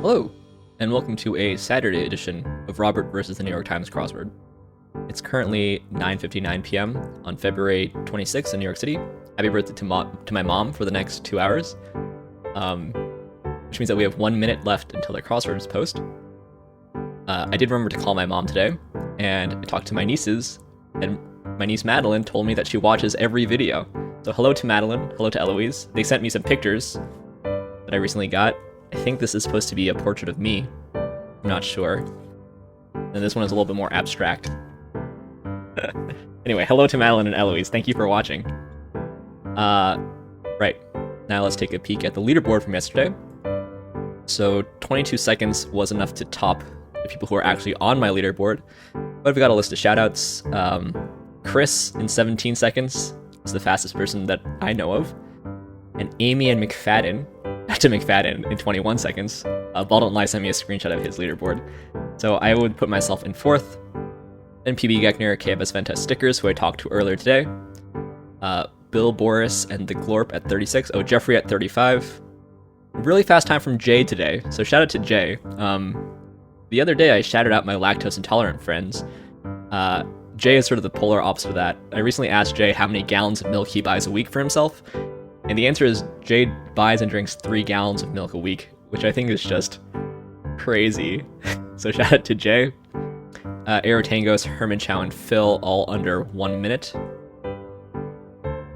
Hello, and welcome to a Saturday edition of Robert versus the New York Times Crossword. It's currently 9:59 p.m. on February 26th in New York City. Happy birthday to my mom for the next 2 hours, which means that we have 1 minute left until the crosswords post. I did remember to call my mom today, and I talked to my nieces, and my niece Madeline told me that she watches every video. So hello to Madeline, hello to Eloise. They sent me some pictures that I recently got. I think this is supposed to be a portrait of me. I'm not sure. And this one is a little bit more abstract. Anyway, hello to Madeline and Eloise. Thank you for watching. Right. Now let's take a peek at the leaderboard from yesterday. So 22 seconds was enough to top the people who are actually on my leaderboard. But I've got a list of shoutouts. Chris in 17 seconds is the fastest person that I know of. And Amy and McFadden, back to McFadden, in 21 seconds. Ball Don't Lie sent me a screenshot of his leaderboard. So I would put myself in 4th. Then PB Geckner, KFS Ventas Stickers, who I talked to earlier today. Bill Boris and the Glorp at 36. Oh, Jeffrey at 35. Really fast time from Jay today, so shout out to Jay. The other day I shouted out my lactose intolerant friends. Jay is sort of the polar opposite of that. I recently asked Jay how many gallons of milk he buys a week for himself, and the answer is Jay buys and drinks 3 gallons of milk a week, which I think is just crazy. So shout out to Jay. Aero Tangos, Herman Chow, and Phil, all under 1 minute.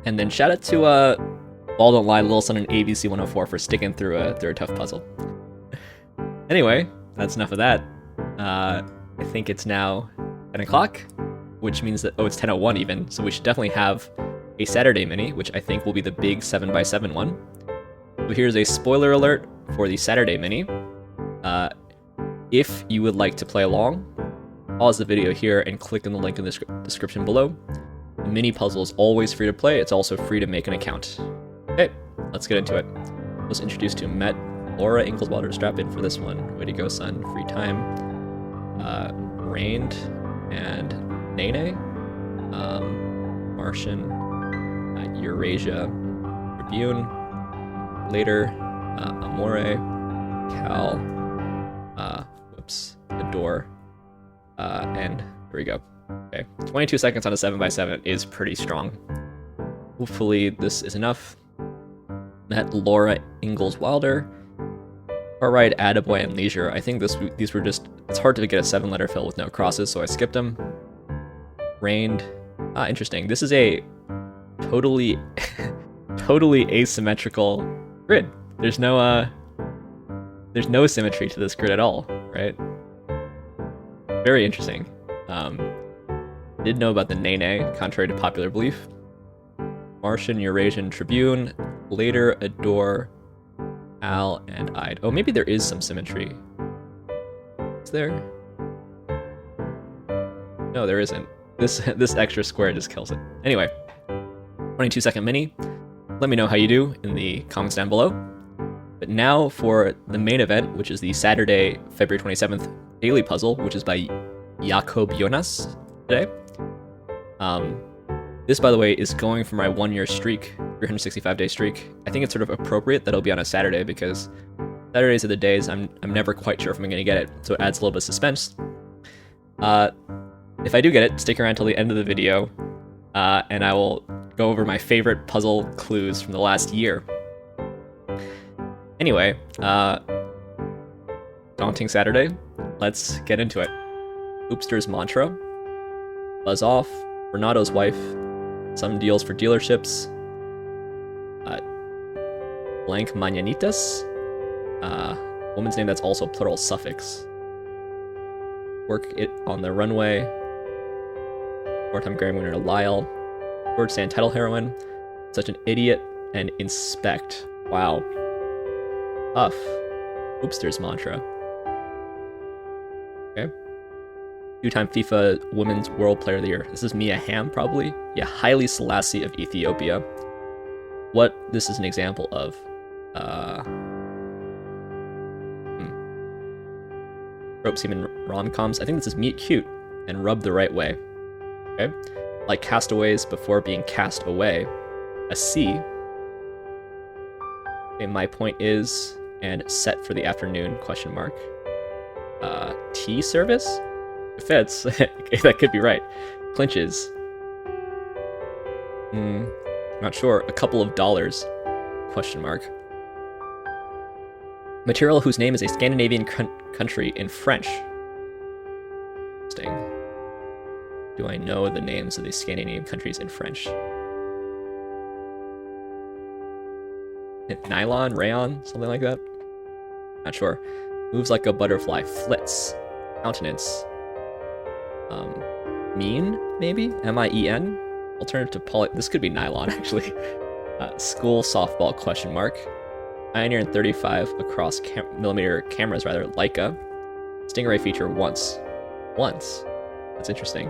And then shout out to Ball Don't Lie, Little Sun, and ABC 104 for sticking through a tough puzzle. Anyway, that's enough of that. I think it's now 10 o'clock, which means that, it's 10:01 even, so we should definitely have a Saturday mini, which I think will be the big 7x7 one. So here's a spoiler alert for the Saturday mini. If you would like to play along, pause the video here and click on the link in the description below. The mini puzzle is always free to play. It's also free to make an account. Okay, let's get into it. Let's introduce to Met, Laura Ingleswater, strap in for this one. Way to go, son. Free time. Rained and Nene. Martian. Eurasia. Tribune. Later. Amore. Cal. Adore. And here we go. Okay, 22 seconds on a 7x7 is pretty strong. Hopefully this is enough. Met Laura Ingalls Wilder. Car Ride, Attaboy, and Leisure. I think these were just... It's hard to get a 7-letter fill with no crosses, so I skipped them. Rained. Interesting. This is a totally asymmetrical grid. There's no symmetry to this grid at all, right? Very interesting. Did know about the Nene, contrary to popular belief. Martian, Eurasian, Tribune, Later, Adore, Al, and Ide. Oh, maybe there is some symmetry. Is there? No, there isn't. This extra square just kills it. Anyway, 22-second mini. Let me know how you do in the comments down below. But now for the main event, which is the Saturday, February 27th daily puzzle, which is by Yacob Yonas today. This, by the way, is going for my 1-year streak, 365-day streak. I think it's sort of appropriate that it'll be on a Saturday because Saturdays are the days I'm never quite sure if I'm going to get it, so it adds a little bit of suspense. If I do get it, stick around till the end of the video, and I will go over my favorite puzzle clues from the last year. Anyway, daunting Saturday. Let's get into it. Oopster's Mantra. Buzz Off. Renato's Wife. Some Deals for Dealerships. Blank Mañanitas. Woman's name that's also plural suffix. Work It on the Runway. Four-time Grammy winner Lyle. George Sand title heroine. Such an Idiot. And Inspect. Wow. Tough. Oopster's Mantra. Okay. 2-time FIFA Women's World Player of the Year. This is Mia Hamm, probably. Yeah, Haile Selassie of Ethiopia. What this is an example of. Rope Seaman rom-coms. I think this is Meet Cute and Rub the Right Way. Okay. Like Castaways Before Being Cast Away. A C. Okay, my point is, and set for the afternoon, question mark. Tea service? It fits. That could be right. Clinches. Not sure. A couple of dollars, question mark. Material whose name is a Scandinavian country in French. Interesting. Do I know the names of these Scandinavian countries in French? Nylon, rayon, something like that? Not sure. Moves like a butterfly. Flits. Countenance. Mean, maybe? M-I-E-N? Alternative to poly... This could be nylon, actually. School softball, question mark. Pioneer in 35 across millimeter cameras, rather. Leica. Stingray feature once. Once? That's interesting.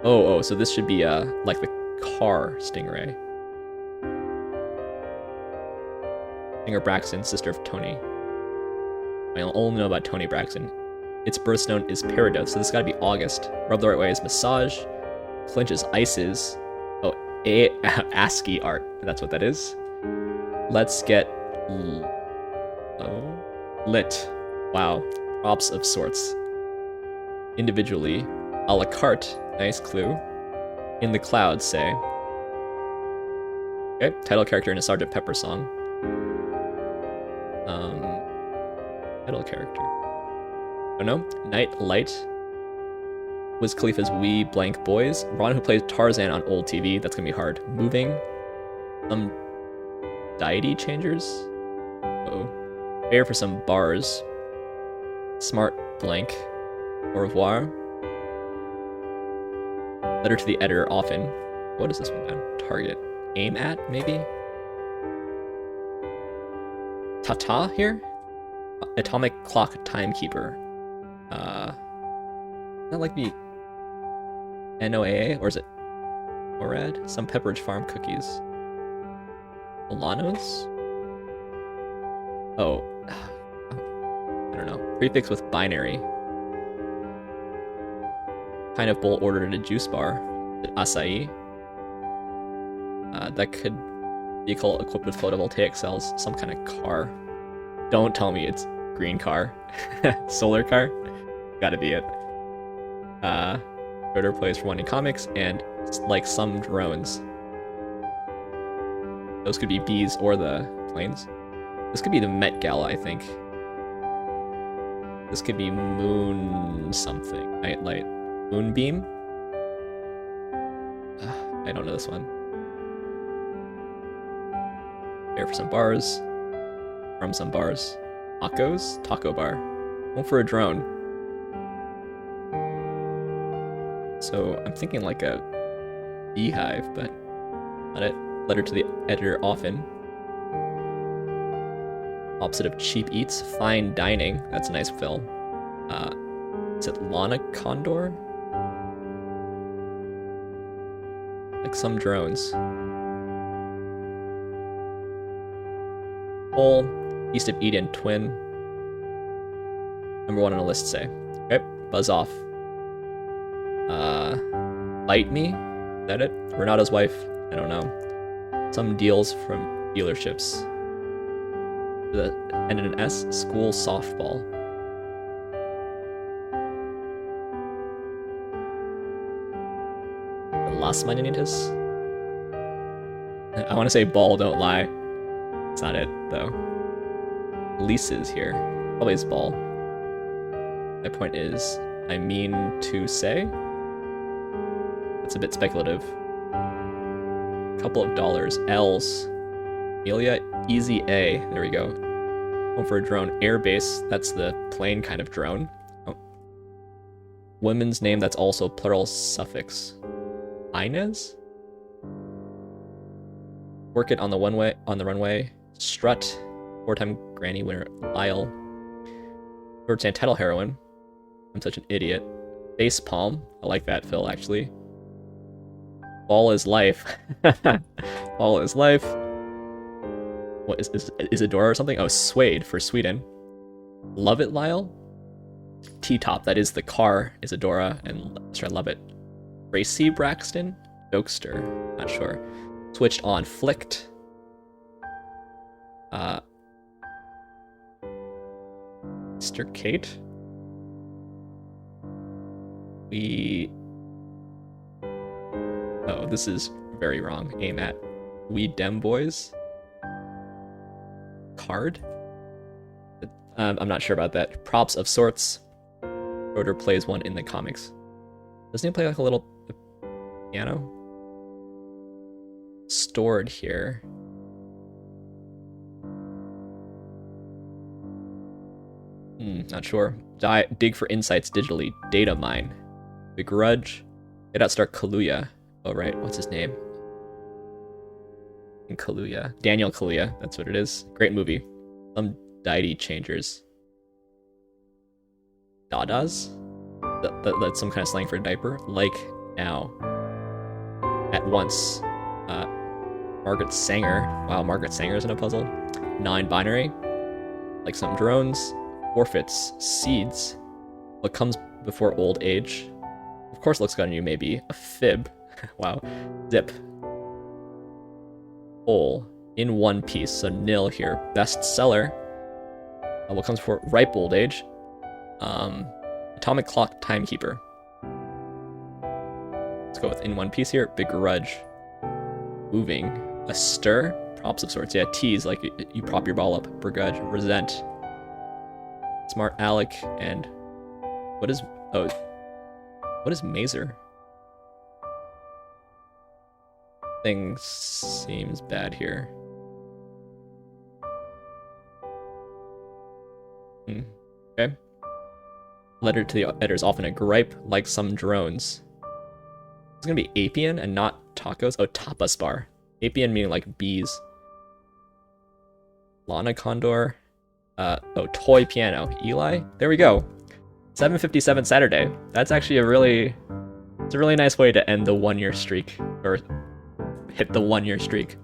Oh, so this should be, like the car Stingray. Singer Braxton, sister of Tony. I only know about Tony Braxton. Its birthstone is Peridot, so this gotta be August. Rub the right way is massage. Clinches ices. Oh, ASCIIART. That's what that is. Let's get lit. Wow. Props of sorts. Individually. A la carte. Nice clue. In the clouds, say. Okay, title character in a Sgt. Pepper song. Title character. Oh no. Night Light. Wiz Khalifa's Wee Blank Boys. Ron who plays Tarzan on old TV. That's gonna be hard. Moving. Some deity changers. Oh. Fair for some bars. Smart blank. Au revoir. Letter to the editor often. What is this one down? Target. Aim at, maybe? Tata here? Atomic Clock Timekeeper. That like be NOAA, or is it ORAD? Some Pepperidge Farm cookies. Milanos? Oh. I don't know. Prefix with binary. Kind of bowl ordered at a juice bar. Is it acai? That could vehicle equipped with photovoltaic cells. Some kind of car. Don't tell me it's green car. Solar car? Gotta be it. Rotor plays for one in comics, and like some drones. Those could be bees or the planes. This could be the Met Gala, I think. This could be moon something. Night light. Moonbeam? I don't know this one. There for some bars. From some bars. Tacos? Taco bar. Home for a drone. So I'm thinking like a beehive, but not it. Letter to the editor often. Opposite of cheap eats, fine dining. That's a nice film. Is it Lana Condor? Like some drones. Pole, East of Eden, twin. Number one on a list, say. Okay, buzz off. Bite me? Is that it? Renato's wife? I don't know. Some deals from dealerships. The end in an S, school softball. Las Manitas? I want to say ball, don't lie. It's not it, though. Leases here. Probably is ball. My point is, I mean to say. That's a bit speculative. Couple of dollars. L's. Amelia, easy A. There we go. Home for a drone. Airbase. That's the plane kind of drone. Oh. Women's name. That's also plural suffix. Inez. Work it on the runway. Strut. 4-time Granny winner. Lyle. Third title heroine. I'm such an idiot. FACEPALM. I like that, Phil, actually. Ball is life. Ball is life. What is Isadora or something? Oh, SUEDE for Sweden. Love it, Lyle. TTOP, that is the car, Isadora, and let's try love it. Racy Braxton? Jokester. Not sure. Switched on. Flicked. Mr. Kate. Oh, this is very wrong. Aim at We Dem Boys. Card? I'm not sure about that. Props of sorts. Rotor plays one in the comics. Doesn't he play like a little piano? Stored here. Not sure. Dig for insights digitally. Datamine. Begrudge. Get out start Kaluuya. Oh right, what's his name? In Kaluuya. Daniel Kaluuya, that's what it is. Great movie. Some deity changers. Dadas? That's some kind of slang for a diaper. Like now. At once. Margaret Sanger. Wow, Margaret Sanger's in a puzzle. 9 binary. Like some drones. Forfeits. Seeds. What comes before old age? Of course looks good on you, maybe. A fib. Wow. Zip. Whole. In one piece, so nil here. Bestseller. What comes before ripe old age? Atomic clock timekeeper. Let's go with in one piece here. Begrudge. Moving. A stir. Props of sorts. Yeah, tease, like you prop your ball up. Begrudge. Resent. Smart Alec. And what is Mazer? Thing seems bad here. Okay. Letter to the editor is often a gripe, like some drones. It's gonna be Apian and not tacos. Oh, tapas bar. Apian meaning like bees. Lana Condor. Toy piano. Eli? There we go. 7:57 Saturday. That's actually it's a really nice way to end the 1-year streak, or hit the 1-year streak.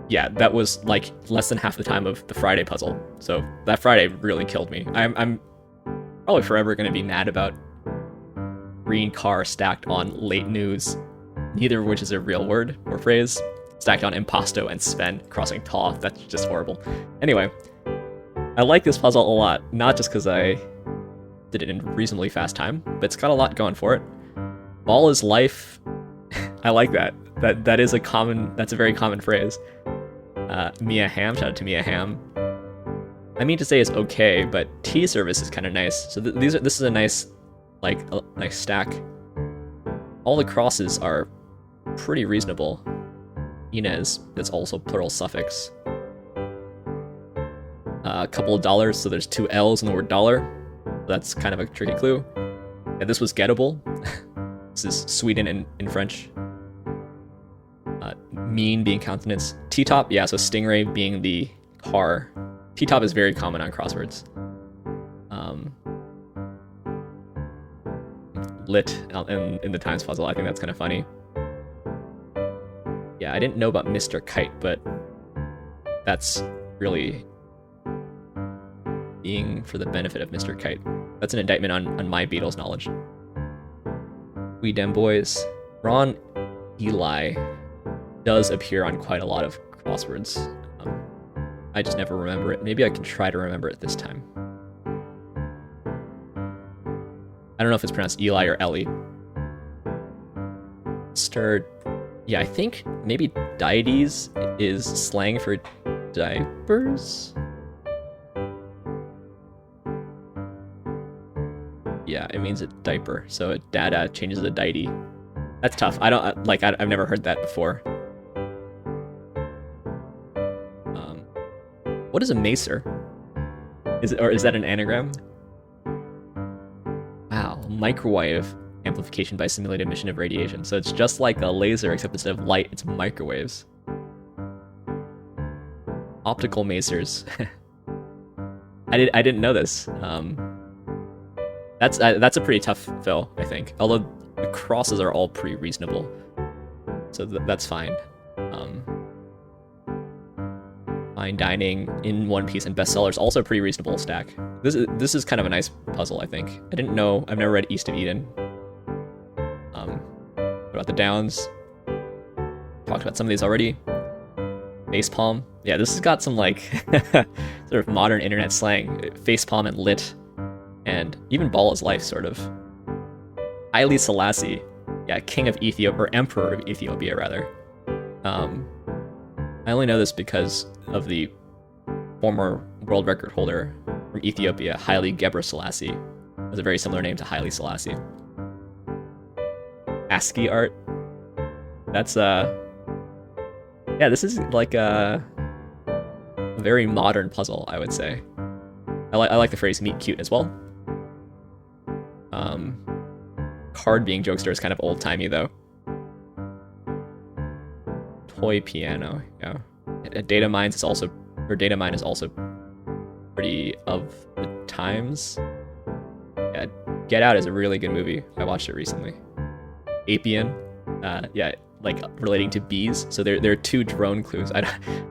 Yeah, that was like less than half the time of the Friday puzzle. So that Friday really killed me. I'm probably forever gonna be mad about green car stacked on late news, neither of which is a real word or phrase, stacked on impasto and Sven crossing taw. That's just horrible. Anyway, I like this puzzle a lot, not just because I did it in reasonably fast time, but it's got a lot going for it. Ball is life. I like that. That's a very common phrase. Mia Hamm, shout out to Mia Hamm. I mean to say it's okay, but TEASERVICE is kind of nice. So this is a nice nice stack. All the crosses are pretty reasonable. Inez, that's also plural suffix. A couple of dollars, so there's 2 L's in the word dollar. That's kind of a tricky clue. And this was gettable. This is Sweden in French. Mean being countenance. TTOP, yeah, so Stingray being the car. TTOP is very common on crosswords. Lit in the Times puzzle, I think that's kind of funny. Yeah, I didn't know about Mr. Kite, but that's really being for the benefit of Mr. Kite. That's an indictment on my Beatles knowledge. We Dem Boys. Ron Eli does appear on quite a lot of crosswords. I just never remember it. Maybe I can try to remember it this time. I don't know if it's pronounced Eli or Ellie. Stirred. Yeah, I think maybe dieties is slang for diapers? Yeah, it means a diaper. So a dada changes to deity. That's tough. I've never heard that before. What is a macer? Is that an anagram? Wow, microwave amplification by simulated emission of radiation. So it's just like a laser, except instead of light, it's microwaves. Optical macers. I didn't know this. That's a pretty tough fill, I think. Although the crosses are all pretty reasonable, so that's fine. Fine dining, in one piece, and bestsellers also pretty reasonable stack. This is kind of a nice puzzle, I think. I didn't know. I've never read East of Eden. What about the Downs? Talked about some of these already. FACEPALM. Yeah, this has got some some sort of modern internet slang, facepalm and lit, and even ball is life, sort of. Haile Selassie, yeah, king of Ethiopia, or emperor of Ethiopia, rather. I only know this because of the former world record holder from Ethiopia, Haile Gebrselassie. Has a very similar name to Haile Selassie. ASCIIART. That's yeah, this is like a very modern puzzle, I would say. I like the phrase "meet cute" as well. Card being jokester is kind of old timey though. Toy piano, yeah. DATAMINE is also pretty of the times. Yeah, Get Out is a really good movie. I watched it recently. Apian, yeah, like relating to bees. So there are two drone clues. I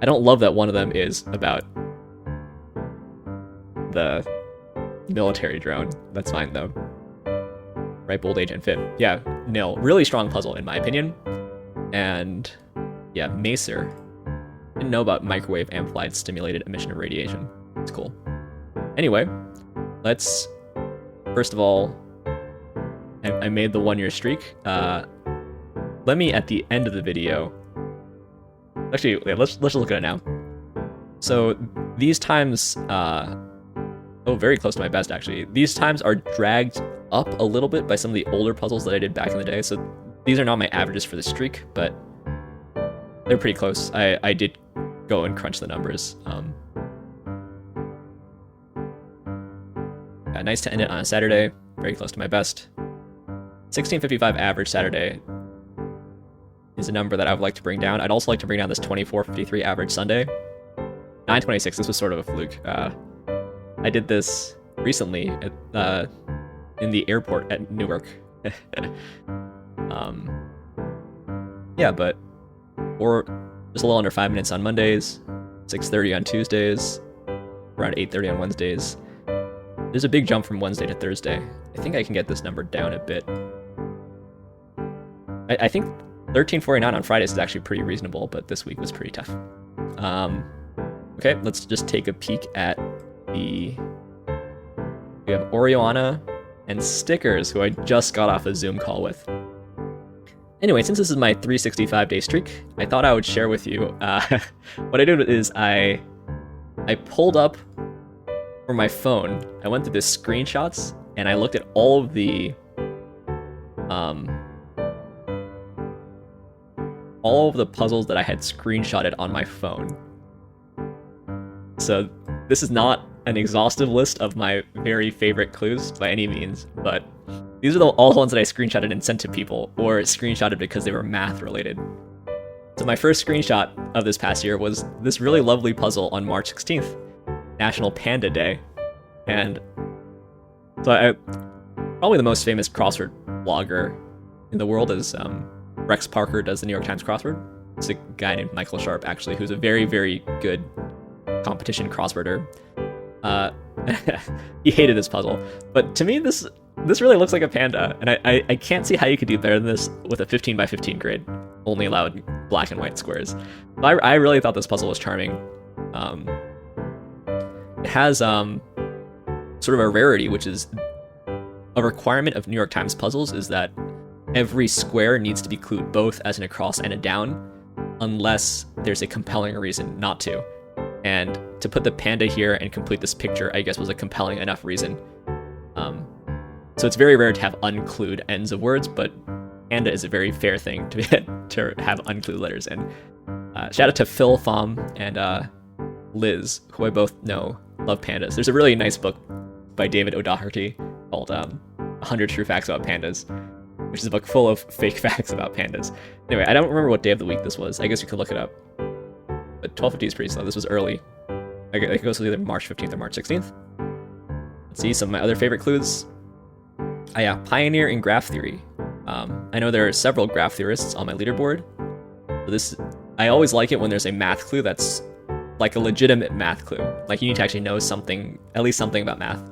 don't love that one of them is about the military drone. That's fine though. Ripe old age and fit. Yeah, nil. Really strong puzzle in my opinion. And yeah, Macer. Didn't know about microwave amplified stimulated emission of radiation. It's cool. Anyway, let's first of all, I made the 1-year streak. Let me at the end of the video. Actually, yeah, let's look at it now. So these times, very close to my best actually. These times are dragged up a little bit by some of the older puzzles that I did back in the day. So these are not my averages for the streak, but they're pretty close. I did go and crunch the numbers. Yeah, nice to end it on a Saturday. Very close to my best. 1655 average Saturday is a number that I would like to bring down. I'd also like to bring down this 2453 average Sunday. 926, this was sort of a fluke. I did this recently at, in the airport at Newark. Yeah, but or just a little under 5 minutes on Mondays, 6:30 on Tuesdays, around 8:30 on Wednesdays. There's a big jump from Wednesday to Thursday. I think I can get this number down a bit. I think 1349 on Fridays is actually pretty reasonable, but this week was pretty tough. Okay, let's just take a peek at we have Oriana and Stickers, who I just got off a Zoom call with. Anyway, since this is my 365-day streak, I thought I would share with you. What I did is I pulled up for my phone. I went through the screenshots and I looked at all of the puzzles that I had screenshotted on my phone. So this is not an exhaustive list of my very favorite clues by any means, but these are all the ones that I screenshotted and sent to people, or screenshotted because they were math related. So my first screenshot of this past year was this really lovely puzzle on March 16th, National Panda Day. And so probably the most famous crossword blogger in the world is Rex Parker, does the New York Times Crossword. It's a guy named Michael Sharp, actually, who's a very, very good competition crossworder. He hated this puzzle, but to me this really looks like a panda, and I can't see how you could do better than this with a 15 by 15 grid, only allowed black and white squares. But I really thought this puzzle was charming. It has sort of a rarity, which is a requirement of New York Times puzzles is that every square needs to be clued both as an across and a down, unless there's a compelling reason not to. And to put the panda here and complete this picture, I guess, was a compelling enough reason. So it's very rare to have unclued ends of words, but panda is a very fair thing to have unclued letters. And shout out to Phil Pham and Liz, who I both know love pandas. There's a really nice book by David O'Doherty called 100 True Facts About Pandas, which is a book full of fake facts about pandas. Anyway, I don't remember what day of the week this was. I guess you could look it up. But 12:50 is pretty slow. This was early. I think it goes to either March 15th or March 16th. Let's see some of my other favorite clues. Yeah, pioneer in graph theory. I know there are several graph theorists on my leaderboard. I always like it when there's a math clue that's like a legitimate math clue. Like you need to actually know something, at least something about math.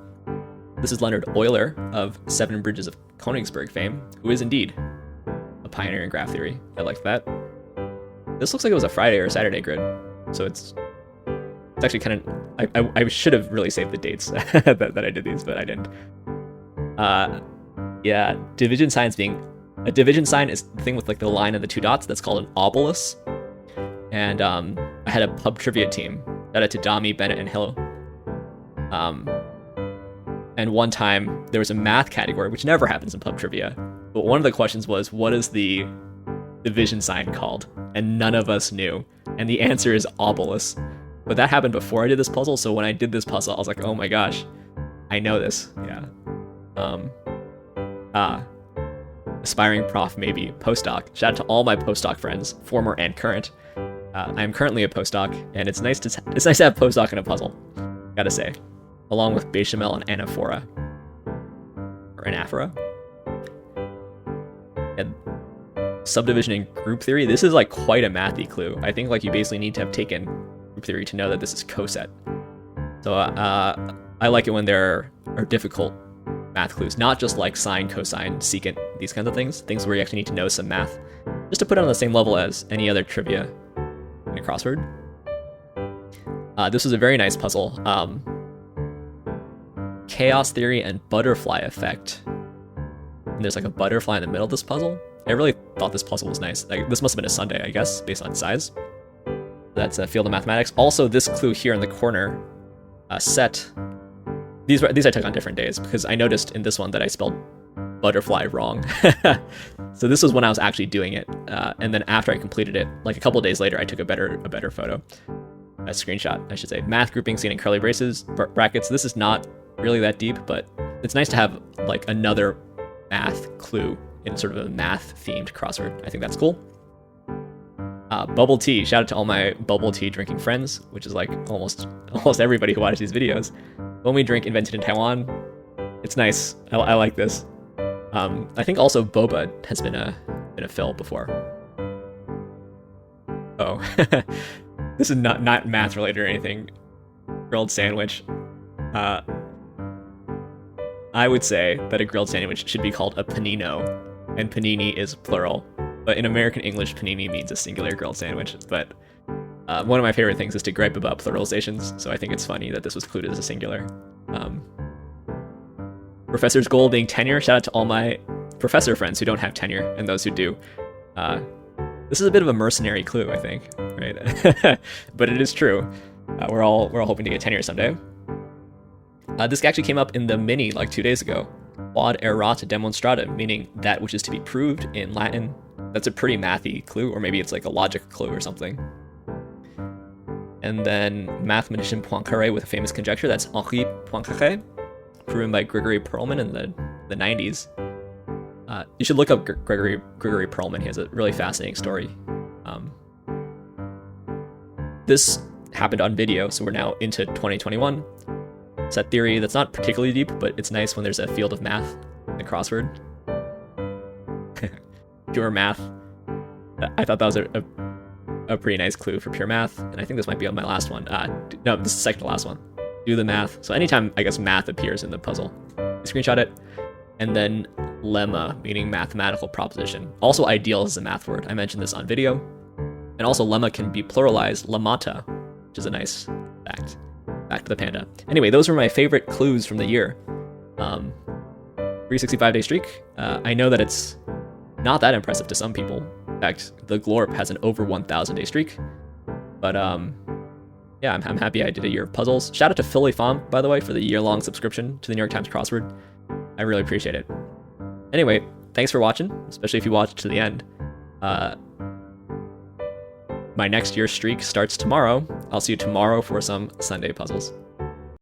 This is Leonard Euler of Seven Bridges of Königsberg fame, who is indeed a pioneer in graph theory. I like that. This looks like it was a Friday or a Saturday grid, so it's actually kind of, I should have really saved the dates that I did these, but I didn't. Yeah, division signs being... A division sign is the thing with like the line and the 2 dots. That's called an obelus. And I had a pub trivia team. Shout out to Dami, Bennett, and Hill. And one time there was a math category, which never happens in pub trivia. But one of the questions was, what is the division sign called? And none of us knew. And the answer is obelus. But that happened before I did this puzzle, so when I did this puzzle, I was like, oh my gosh, I know this. Yeah. Aspiring prof, maybe. Postdoc. Shout out to all my postdoc friends, former and current. I am currently a postdoc, and it's nice to have postdoc in a puzzle, gotta say. Along with bechamel and anaphora. Or anaphora? And subdivision in group theory. This is like quite a mathy clue. I think like you basically need to have taken group theory to know that this is coset. So I like it when there are difficult math clues, not just like sine, cosine, secant, these kinds of things where you actually need to know some math, just to put it on the same level as any other trivia in a crossword. This was a very nice puzzle. Chaos theory and butterfly effect. And there's like a butterfly in the middle of this puzzle. I really thought this puzzle was nice. Like, this must have been a Sunday, I guess, based on size. That's a field of mathematics. Also, this clue here in the corner, set. These I took on different days because I noticed in this one that I spelled butterfly wrong. So this was when I was actually doing it, and then after I completed it, like a couple of days later, I took a better photo, a screenshot, I should say. Math grouping seen in curly brackets. This is not really that deep, but it's nice to have like another math clue in sort of a math themed crossword. I think that's cool. Bubble tea. Shout out to all my bubble tea drinking friends, which is like almost everybody who watches these videos. When we drink invented in Taiwan, it's nice. I like this. I think also boba has been a fill before. Oh, this is not math related or anything. Grilled sandwich. I would say that a grilled sandwich should be called a panino, and panini is plural. But in American English, panini means a singular grilled sandwich. But one of my favorite things is to gripe about pluralizations, so I think it's funny that this was included as a singular. Professor's goal being tenure. Shout out to all my professor friends who don't have tenure and those who do. This is a bit of a mercenary clue, I think, right? But it is true. We're all hoping to get tenure someday. This actually came up in the mini like 2 days ago. Quod erat demonstrata, meaning that which is to be proved in Latin. That's a pretty mathy clue, or maybe it's like a logic clue or something. And then mathematician Poincaré with a famous conjecture. That's Henri Poincaré, proven by Gregory Perelman in the 90s. You should look up Gregory Perelman. He has a really fascinating story. This happened on video, so we're now into 2021. Set theory that's not particularly deep, but it's nice when there's a field of math in a crossword. Pure math. I thought that was a pretty nice clue for pure math, and I think this might be on my last one. No, this is the second to last one. Do the math. So anytime, I guess, math appears in the puzzle, I screenshot it. And then lemma, meaning mathematical proposition. Also ideal is a math word. I mentioned this on video. And also lemma can be pluralized lemmata, which is a nice fact. Back to the panda. Anyway, those were my favorite clues from the year. 365-day streak. I know that it's not that impressive to some people. In fact, the Glorp has an over 1,000-day streak. But yeah, I'm happy I did a year of puzzles. Shout out to Philly Fom, by the way, for the year-long subscription to the New York Times Crossword. I really appreciate it. Anyway, thanks for watching, especially if you watched to the end. My next year's streak starts tomorrow. I'll see you tomorrow for some Sunday puzzles.